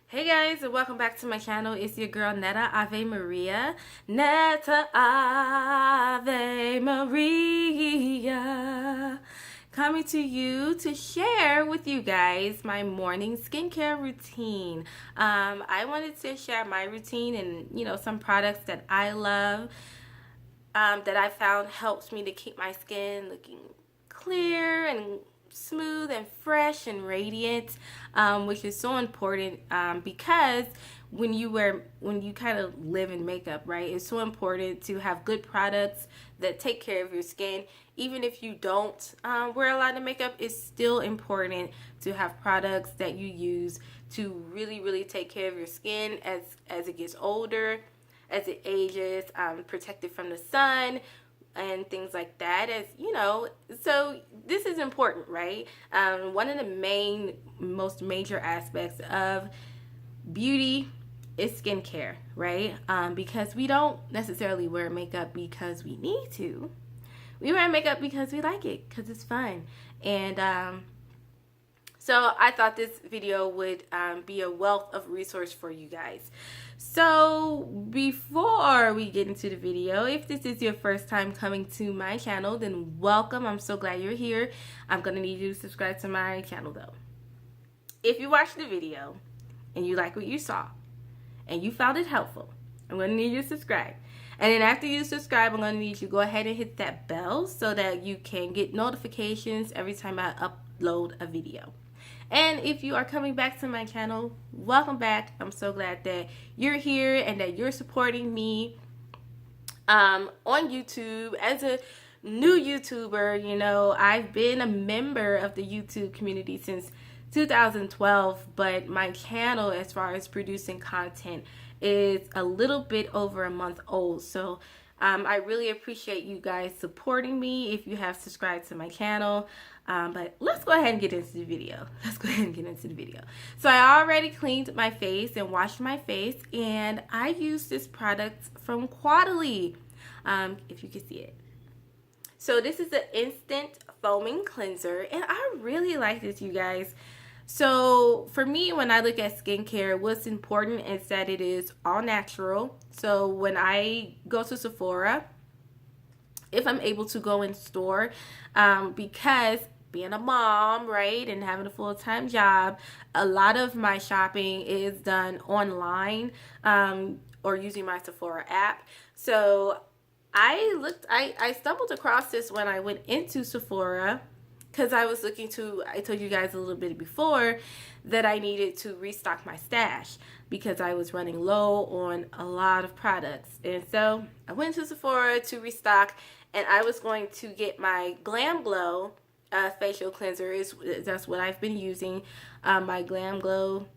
Hey guys, and welcome back to my channel. It's your girl Netta Ave Maria. Netta Ave Maria. Coming to you to share with you guys my morning skincare routine. I wanted to share my routine and some products that I love that I found helps me to keep my skin looking clear and smooth and fresh and radiant, which is so important because when you kind of live in makeup, right, it's so important to have good products that take care of your skin. Even if you don't wear a lot of makeup, it's still important to have products that you use to really take care of your skin as it gets older, as it ages, protected from the sun and things like that. So this is important, right? One of the most major aspects of beauty is skincare, right? Because we don't necessarily wear makeup because we need to. We wear makeup because we like it, because it's fun. And so I thought this video would be a wealth of resource for you guys. So before we get into the video, if this is your first time coming to my channel, then welcome. I'm so glad you're here. I'm going to need you to subscribe to my channel though. If you watched the video and you like what you saw and you found it helpful, I'm going to need you to subscribe. And then after you subscribe, I'm going to need you to go ahead and hit that bell so that you can get notifications every time I upload a video. And if you are coming back to my channel, welcome back. I'm so glad that you're here and that you're supporting me on YouTube. As a new YouTuber, I've been a member of the YouTube community since 2012, but my channel, as far as producing content, is a little bit over a month old. So I really appreciate you guys supporting me if you have subscribed to my channel. But let's go ahead and get into the video. So I already cleaned my face and washed my face, and I use this product from Caudalie, if you can see it. So this is an instant foaming cleanser, and I really like this, you guys. So for me, when I look at skincare, what's important is that it is all natural. So when I go to Sephora, if I'm able to go in store, because being a mom, right, and having a full-time job, a lot of my shopping is done online or using my Sephora app. So I stumbled across this when I went into Sephora, because I was looking to, I told you guys a little bit before that I needed to restock my stash because I was running low on a lot of products. And so I went to Sephora to restock, and I was going to get my Glam Glow facial cleanser. That's what I've been using, my Glam Glow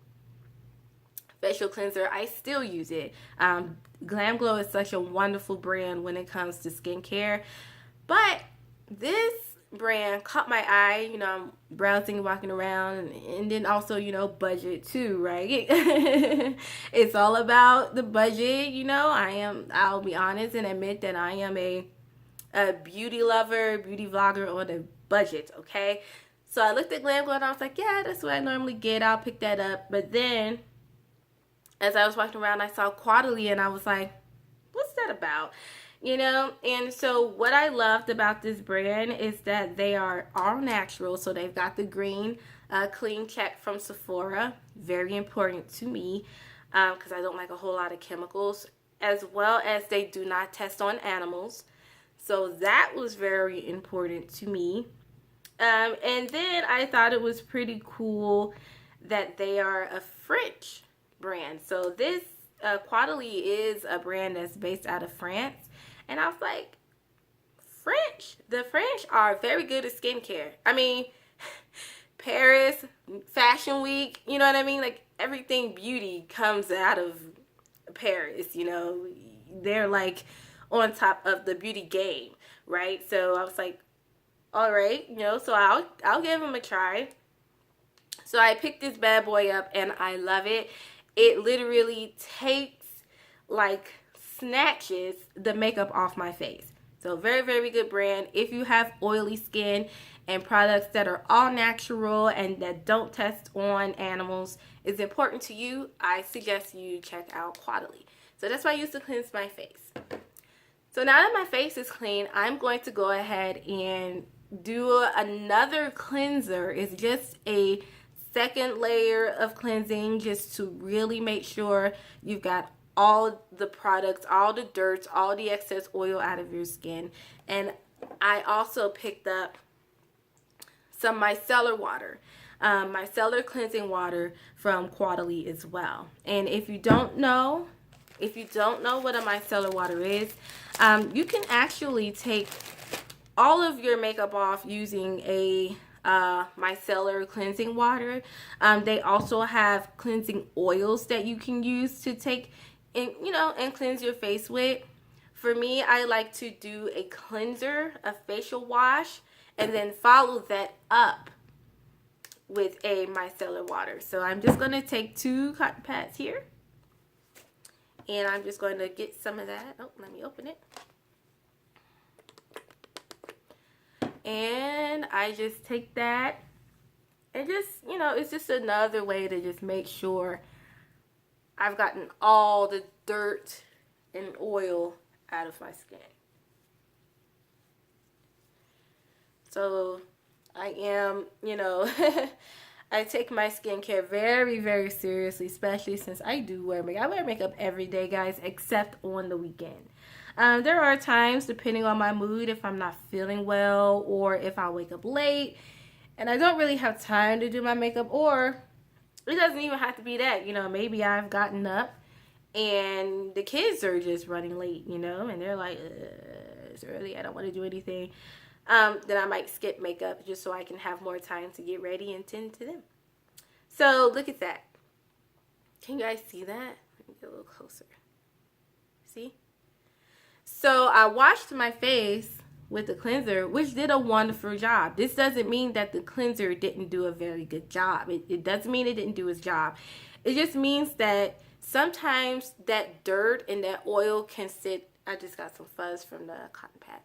facial cleanser. I still use it. Glam Glow is such a wonderful brand when it comes to skincare, but this brand caught my eye. I'm browsing, walking around, and then also budget too, right? It's all about the budget. I'll be honest and admit that I am a beauty lover, beauty vlogger on a budget, okay? So I looked at Glam Glow and I was like, yeah, that's what I normally get, I'll pick that up. But then as I was walking around, I saw Caudalie and I was like, what's that about? And so what I loved about this brand is that they are all natural. So they've got the green clean check from Sephora, very important to me because I don't like a whole lot of chemicals, as well as they do not test on animals. So that was very important to me. And then I thought it was pretty cool that they are a French brand. So this Caudalie is a brand that's based out of France. And I was like, the French are very good at skincare. I mean, Paris, Fashion Week, you know what I mean? Like, everything beauty comes out of Paris, They're like on top of the beauty game, right? So I was like, all right, so I'll give them a try. So I picked this bad boy up and I love it. It literally takes, like, snatches the makeup off my face. So very, very good brand. If you have oily skin and products that are all natural and that don't test on animals is important to you, I suggest you check out Caudalie. So that's what I use to cleanse my face. So now that my face is clean, I'm going to go ahead and do another cleanser. It's just a second layer of cleansing just to really make sure you've got all the products, all the dirt, all the excess oil out of your skin. And I also picked up some micellar water, micellar cleansing water from Caudalie as well. And if you don't know what a micellar water is, you can actually take all of your makeup off using a micellar cleansing water. They also have cleansing oils that you can use to take and cleanse your face with. For me, I like to do a cleanser, a facial wash, and then follow that up with a micellar water. So I'm just going to take 2 cotton pads here, and I'm just going to get some of that. Oh, let me open it. And I just take that and just, it's just another way to just make sure I've gotten all the dirt and oil out of my skin. So I am, I take my skincare very, very seriously, especially since I do wear makeup. I wear makeup every day, guys, except on the weekend. There are times, depending on my mood, if I'm not feeling well or if I wake up late and I don't really have time to do my makeup, or it doesn't even have to be that, maybe I've gotten up and the kids are just running late, and they're like, it's early, I don't want to do anything. Then I might skip makeup just so I can have more time to get ready and tend to them. So look at that. Can you guys see that? Let me get a little closer. See? So I washed my face with the cleanser, which did a wonderful job. This doesn't mean that the cleanser didn't do a very good job. It doesn't mean it didn't do its job. It just means that sometimes that dirt and that oil can sit. I just got some fuzz from the cotton pad.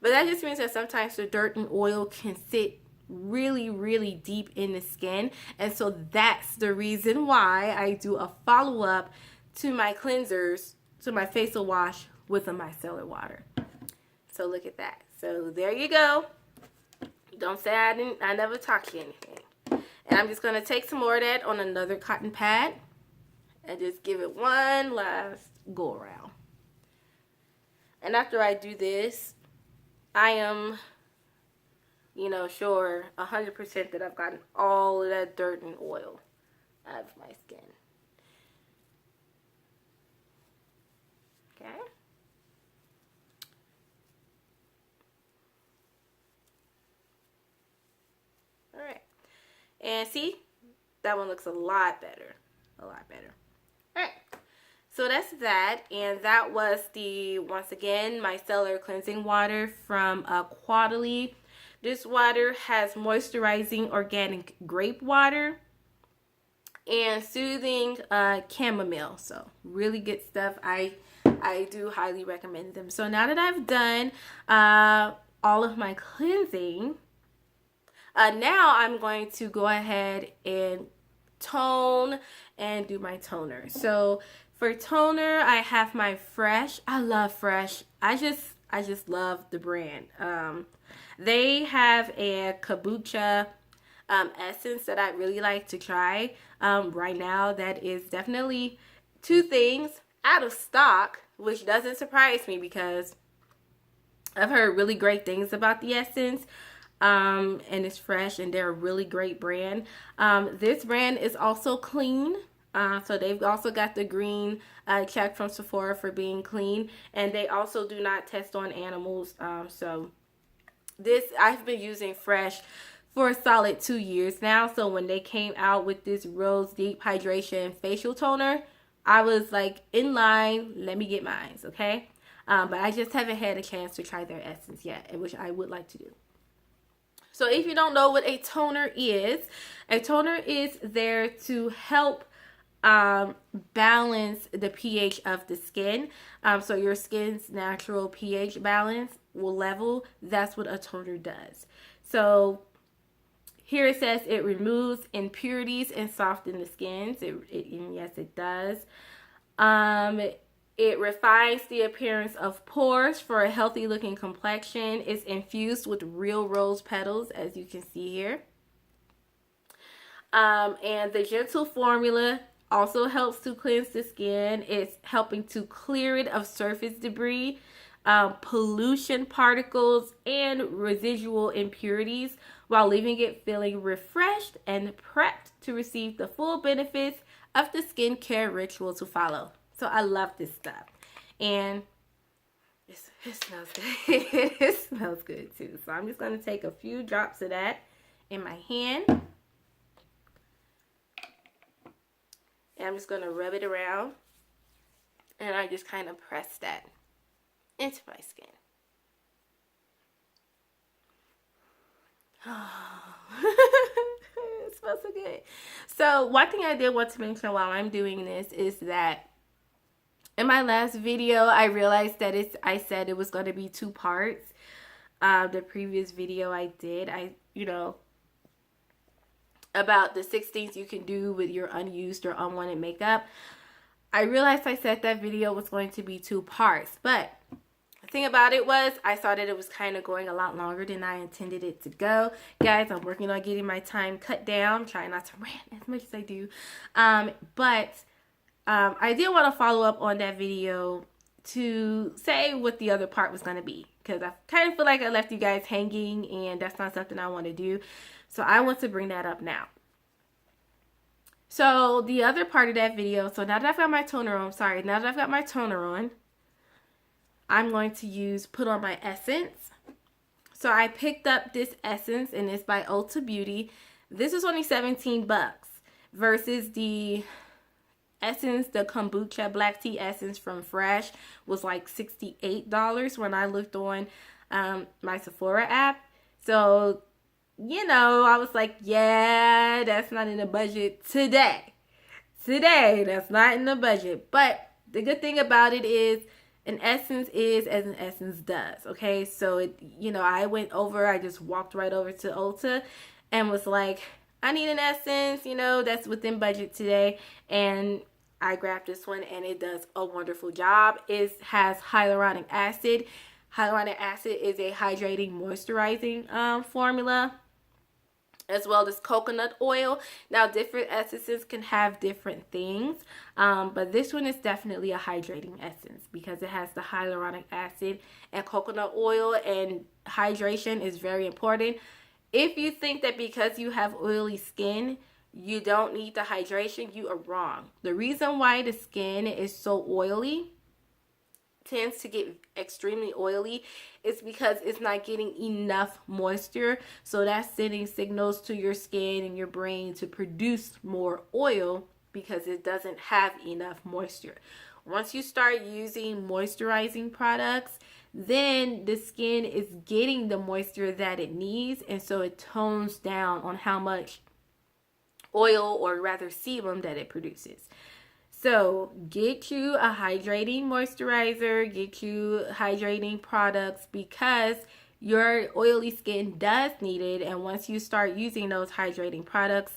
But that just means that sometimes the dirt and oil can sit really, really deep in the skin. And so that's the reason why I do a follow-up to my cleansers, to my facial wash with a micellar water. So look at that. So there you go. Don't say I never taught you anything. And I'm just going to take some more of that on another cotton pad and just give it one last go around. And after I do this, I am, sure 100% that I've gotten all of that dirt and oil out of my skin. Okay. All right. And see, that one looks a lot better. A lot better. All right. So that's that, and that was once again, micellar cleansing water from Caudalie. This water has moisturizing organic grape water and soothing chamomile. So really good stuff. I do highly recommend them. So now that I've done all of my cleansing, now I'm going to go ahead and tone and do my toner. So for toner, I have my Fresh. I love Fresh. I just love the brand. They have a kombucha essence that I really like to try right now. That is definitely 2 things out of stock, which doesn't surprise me because I've heard really great things about the essence. And it's Fresh, and they're a really great brand. This brand is also clean. So they've also got the green check from Sephora for being clean, and they also do not test on animals. So this, I've been using Fresh for a solid 2 years now. So when they came out with this Rose Deep Hydration Facial Toner, I was like, in line, let me get mine, okay? But I just haven't had a chance to try their essence yet, which I would like to do. So if you don't know what a toner is there to help balance the pH of the skin. So your skin's natural pH balance will level. That's what a toner does. So here it says it removes impurities and softens the skins. And yes, it does. It refines the appearance of pores for a healthy looking complexion. It's infused with real rose petals, as you can see here. And the gentle formula also helps to cleanse the skin. It's helping to clear it of surface debris, pollution particles, and residual impurities while leaving it feeling refreshed and prepped to receive the full benefits of the skincare ritual to follow. So I love this stuff. And it smells good. It smells good too. So I'm just going to take a few drops of that in my hand. And I'm just going to rub it around. And I just kind of press that into my skin. It smells so good. So one thing I did want to mention while I'm doing this is that in my last video, I realized that I said it was going to be 2 parts. The previous video I did, about the 6 things you can do with your unused or unwanted makeup. I realized I said that video was going to be 2 parts, but the thing about it was I saw that it was kind of going a lot longer than I intended it to go. Guys, I'm working on getting my time cut down, trying not to rant as much as I do. I did want to follow up on that video to say what the other part was going to be, because I kind of feel like I left you guys hanging and that's not something I want to do. So I want to bring that up now. So the other part of that video, so now that I've got my toner on, I'm going to put on my essence. So I picked up this essence and it's by Ulta Beauty. This is only 17 bucks versus the essence, the kombucha black tea essence from Fresh was like $68 when I looked on my Sephora app. So, I was like, yeah, that's not in the budget today. That's not in the budget. But the good thing about it is an essence is as an essence does. Okay, so I just walked right over to Ulta and was like, I need an essence, that's within budget today. And I grabbed this one and it does a wonderful job. It has hyaluronic acid. Hyaluronic acid is a hydrating, moisturizing formula, as well as coconut oil. Now, different essences can have different things, but this one is definitely a hydrating essence because it has the hyaluronic acid and coconut oil, and hydration is very important. If you think that because you have oily skin, you don't need the hydration, you are wrong. The reason why the skin is so oily, tends to get extremely oily, is because it's not getting enough moisture. So that's sending signals to your skin and your brain to produce more oil because it doesn't have enough moisture. Once you start using moisturizing products, then the skin is getting the moisture that it needs, and so it tones down on how much oil, or rather sebum, that it produces. So get you a hydrating moisturizer, get you hydrating products, because your oily skin does need it. And once you start using those hydrating products,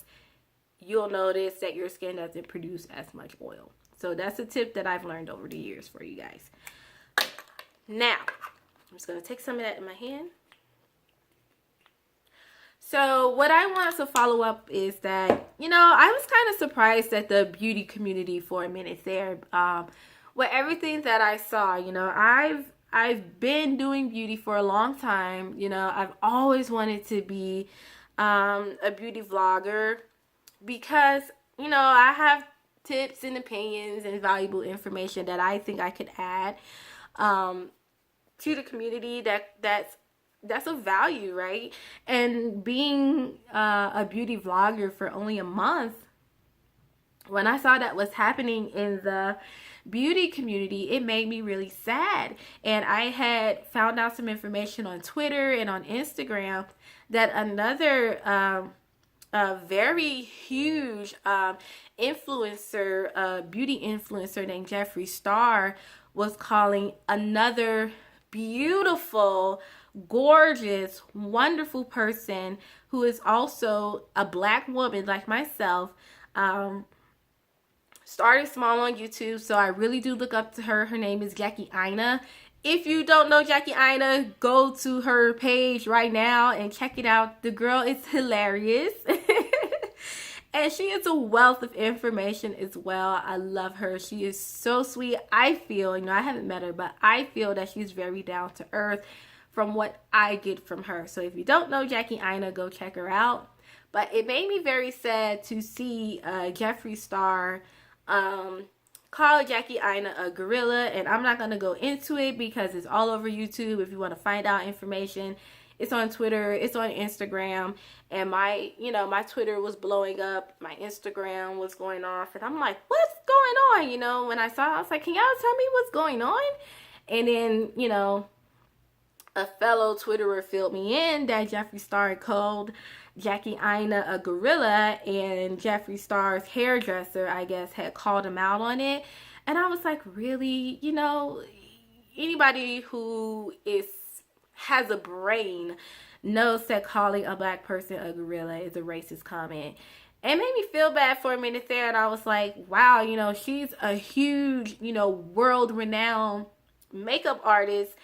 you'll notice that your skin doesn't produce as much oil. So that's a tip that I've learned over the years for you guys. Now, I'm just going to take some of that in my hand. So what I want to follow up is that, I was kind of surprised at the beauty community for a minute there. With everything that I saw, I've been doing beauty for a long time. I've always wanted to be a beauty vlogger because, I have tips and opinions and valuable information that I think I could add to the community that's of value, right? And being a beauty vlogger for only a month, when I saw that was happening in the beauty community, it made me really sad. And I had found out some information on Twitter and on Instagram that a very huge influencer, beauty influencer named Jeffree Star was calling another beautiful, gorgeous, wonderful person who is also a black woman like myself. Started small on YouTube, so I really do look up to her. Her name is Jackie Aina. If you don't know Jackie Aina, go to her page right now and check it out. The girl is hilarious. And she is a wealth of information as well. I love her. She is so sweet. I feel, I haven't met her, but I feel that she's very down to earth from what I get from her. So if you don't know Jackie Aina, go check her out. But it made me very sad to see Jeffree Star call Jackie Aina a gorilla, and I'm not going to go into it because it's all over YouTube. If you want to find out information, it's on Twitter, it's on Instagram, and my Twitter was blowing up, my Instagram was going off, and I'm like, what's going on? When I saw it, I was like, can y'all tell me what's going on? And then, a fellow Twitterer filled me in that Jeffree Star called Jackie Aina a gorilla, and Jeffree Star's hairdresser, I guess, had called him out on it. And I was like, really? Anybody who has a brain knows that calling a black person a gorilla is a racist comment. It made me feel bad for a minute there, and I was like, wow, she's a huge, world-renowned makeup artist,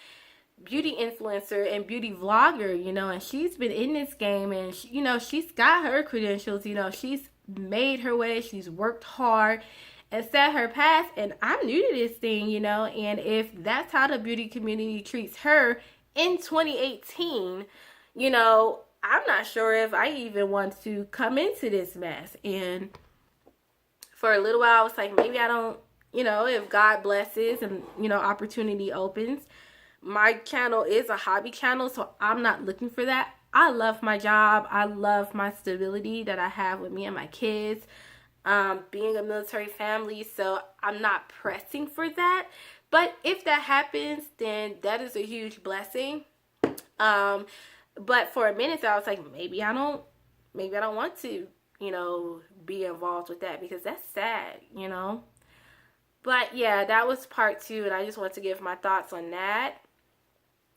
beauty influencer, and beauty vlogger, and she's been in this game, and she's got her credentials, she's made her way, she's worked hard and set her path, and I'm new to this thing, and if that's how the beauty community treats her in 2018, I'm not sure if I even want to come into this mess. And for a little while I was like, maybe I don't, if God blesses and opportunity opens. My channel is a hobby channel, so I'm not looking for that. I love my job. I love my stability that I have with me and my kids, being a military family, so I'm not pressing for that. But if that happens, then that is a huge blessing. But for a minute I was like, maybe I don't want to, be involved with that, because that's sad, But yeah, that was part 2, and I just want to give my thoughts on that.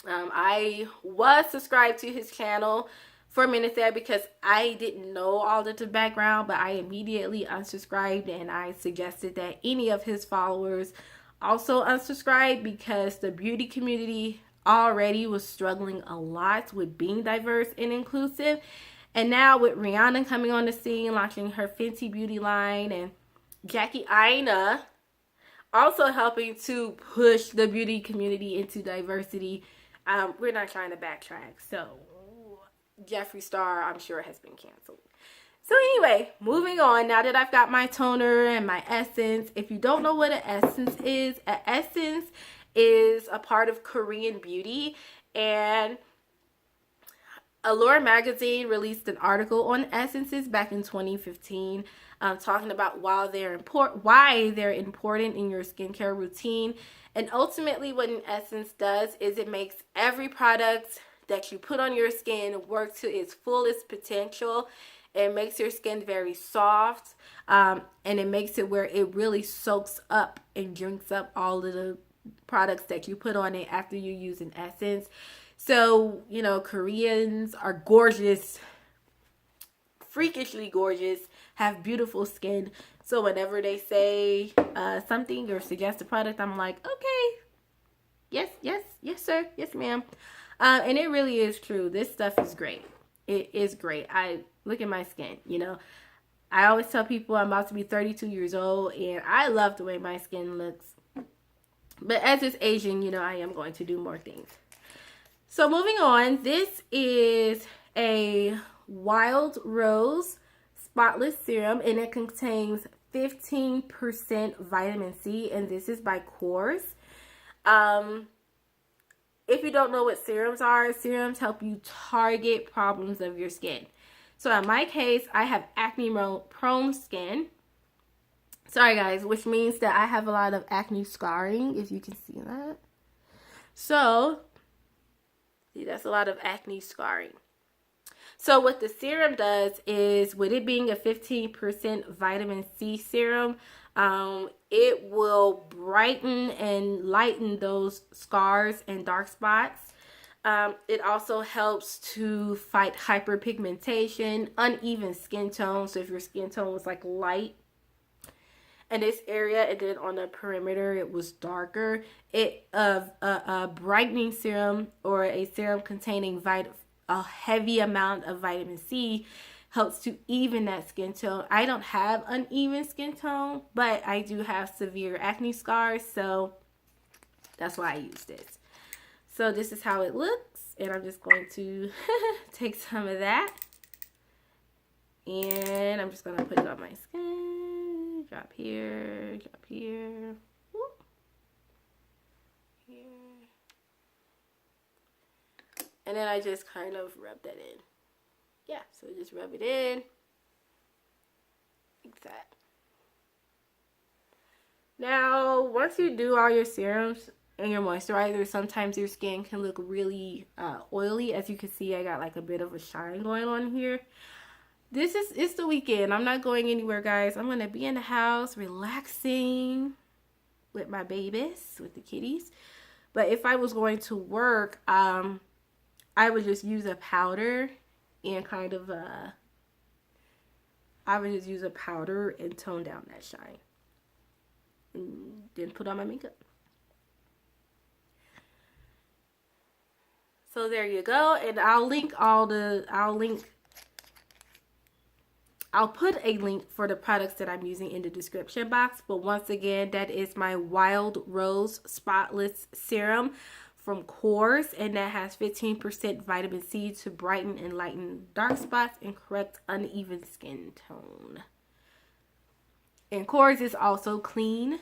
I was subscribed to his channel for a minute there because I didn't know all of the background, but I immediately unsubscribed, and I suggested that any of his followers also unsubscribe, because the beauty community already was struggling a lot with being diverse and inclusive. And now with Rihanna coming on the scene, launching her Fenty Beauty line, and Jackie Aina also helping to push the beauty community into diversity, we're not trying to backtrack. So Jeffree Star, I'm sure, has been canceled. So anyway, moving on. Now that I've got my toner and my essence, if you don't know what an essence is a part of Korean beauty, and Allure magazine released an article on essences back in 2015, talking about why they're important in your skincare routine. And ultimately what an essence does is it makes every product that you put on your skin work to its fullest potential. It makes your skin very soft, and it makes it where it really soaks up and drinks up all of the products that you put on it after you use an essence. So, Koreans are gorgeous, freakishly gorgeous, have beautiful skin. So whenever they say something or suggest a product, I'm like, okay, yes sir, yes ma'am. And it really is true. This stuff is great. It is great. I look at my skin, I always tell people I'm about to be 32 years old, and I love the way my skin looks. But as it's aging, I am going to do more things. So moving on, this is a Wild Rose Spotless Serum, and it contains 15% vitamin C, and this is by Korres. If you don't know what serums are, serums help you target problems of your skin. So in my case, I have acne-prone skin. Sorry guys, which means that I have a lot of acne scarring, if you can see that. So, see, that's a lot of acne scarring. So what the serum does is, with it being a 15% vitamin C serum, it will brighten and lighten those scars and dark spots. It also helps to fight hyperpigmentation, uneven skin tone. So if your skin tone was like light in this area and then on the perimeter it was darker, a brightening serum or a serum containing a heavy amount of vitamin C helps to even that skin tone. I don't have uneven skin tone, but I do have severe acne scars, so that's why I use this. So this is how it looks, and I'm just going to take some of that, and I'm just going to put it on my skin. Drop here, drop here, whoop, here, and then I just kind of rub that in. Yeah, so just rub it in like that. Now, once you do all your serums and your moisturizer, sometimes your skin can look really oily. As you can see, I got like a bit of a shine going on here. It's the weekend. I'm not going anywhere, guys. I'm gonna be in the house relaxing with my babies, with the kitties. But if I was going to work, I would just use a powder and kind of I would just use a powder and tone down that shine, and then put on my makeup. So there you go, and I'll put a link for the products that I'm using in the description box. But once again, that is my Wild Rose Spotless Serum from Korres, and that has 15% vitamin C to brighten and lighten dark spots and correct uneven skin tone. And Korres is also clean.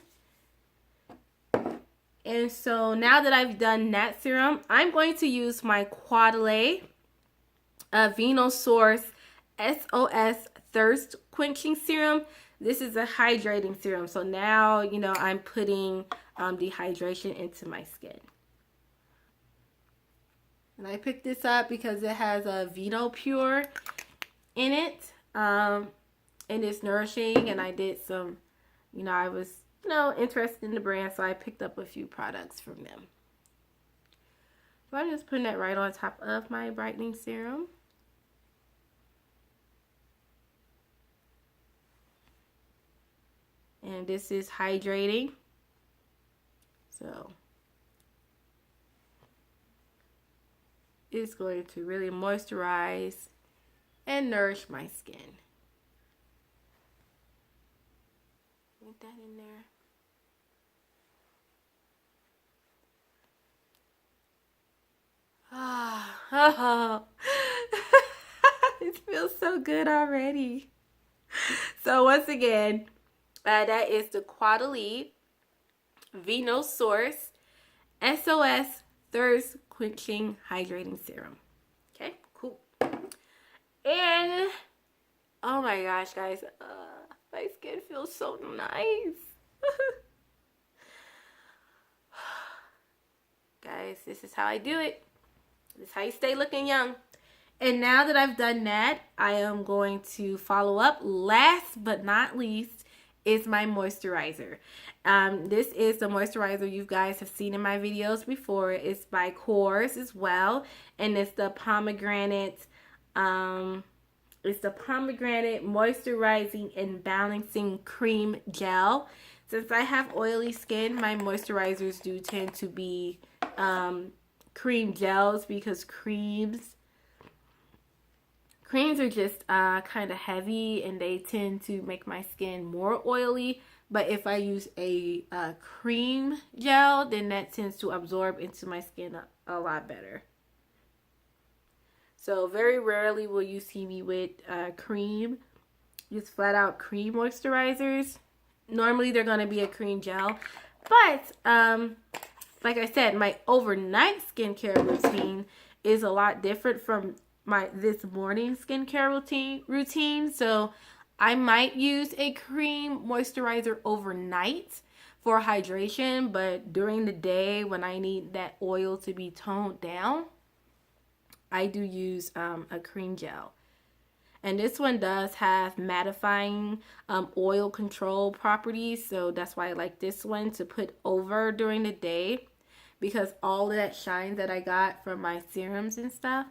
And so now that I've done that serum, I'm going to use my Caudalie Vinosource S.O.S Thirst Quenching Serum. This is a hydrating serum. So now, you know, I'm putting dehydration into my skin. And I picked this up because it has a Vino-Pure in it. And it's nourishing. And I did some, you know, I was, you know, interested in the brand. So I picked up a few products from them. So I'm just putting that right on top of my brightening serum. And this is hydrating. So it's going to really moisturize and nourish my skin. Put that in there. Oh. It feels so good already. So once again, that is the Caudalie Vinosource S.O.S Thirst Quenching Hydrating Serum. Okay, cool. And oh my gosh, guys, my skin feels so nice. Guys, this is how I do it. This is how you stay looking young. And now that I've done that, I am going to follow up. Last but not least is my moisturizer. This is the moisturizer you guys have seen in my videos before. It's by Korres as well, and it's the Pomegranate. It's the Pomegranate Moisturizing and Balancing Cream Gel. Since I have oily skin, my moisturizers do tend to be cream gels, because creams are just kind of heavy and they tend to make my skin more oily. But if I use a cream gel, then that tends to absorb into my skin a lot better. So very rarely will you see me with cream, just flat out cream moisturizers. Normally they're going to be a cream gel. But like I said, my overnight skincare routine is a lot different from this morning skincare routine. So I might use a cream moisturizer overnight for hydration, but during the day when I need that oil to be toned down, I do use a cream gel. And this one does have mattifying oil control properties. So that's why I like this one to put over during the day. Because all of that shine that I got from my serums and stuff,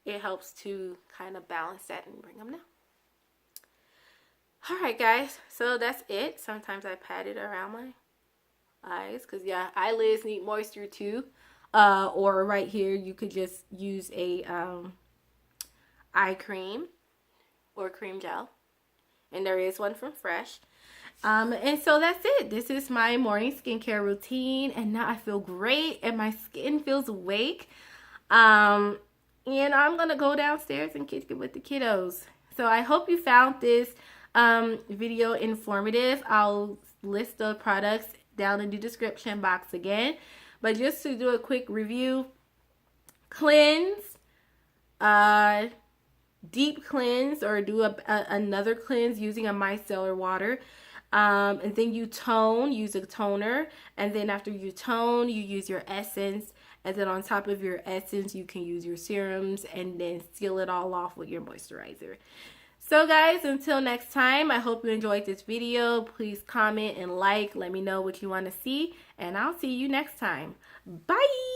it helps to kind of balance that and bring them down. Alright guys, so that's it. Sometimes I pat it around my eyes. Because yeah, eyelids need moisture too. Or right here, you could just use a eye cream or cream gel, and there is one from Fresh. And so that's it. This is my morning skincare routine, and now I feel great and my skin feels awake. And I'm gonna go downstairs and kick it with the kiddos. So I hope you found this video informative. I'll list the products down in the description box again, but just to do a quick review: cleanse, deep cleanse, or do another cleanse using a micellar water, and then you tone, use a toner, and then after you tone, you use your essence, and then on top of your essence you can use your serums, and then seal it all off with your moisturizer. So guys, until next time, I hope you enjoyed this video. Please comment and like, let me know what you want to see, and I'll see you next time. Bye.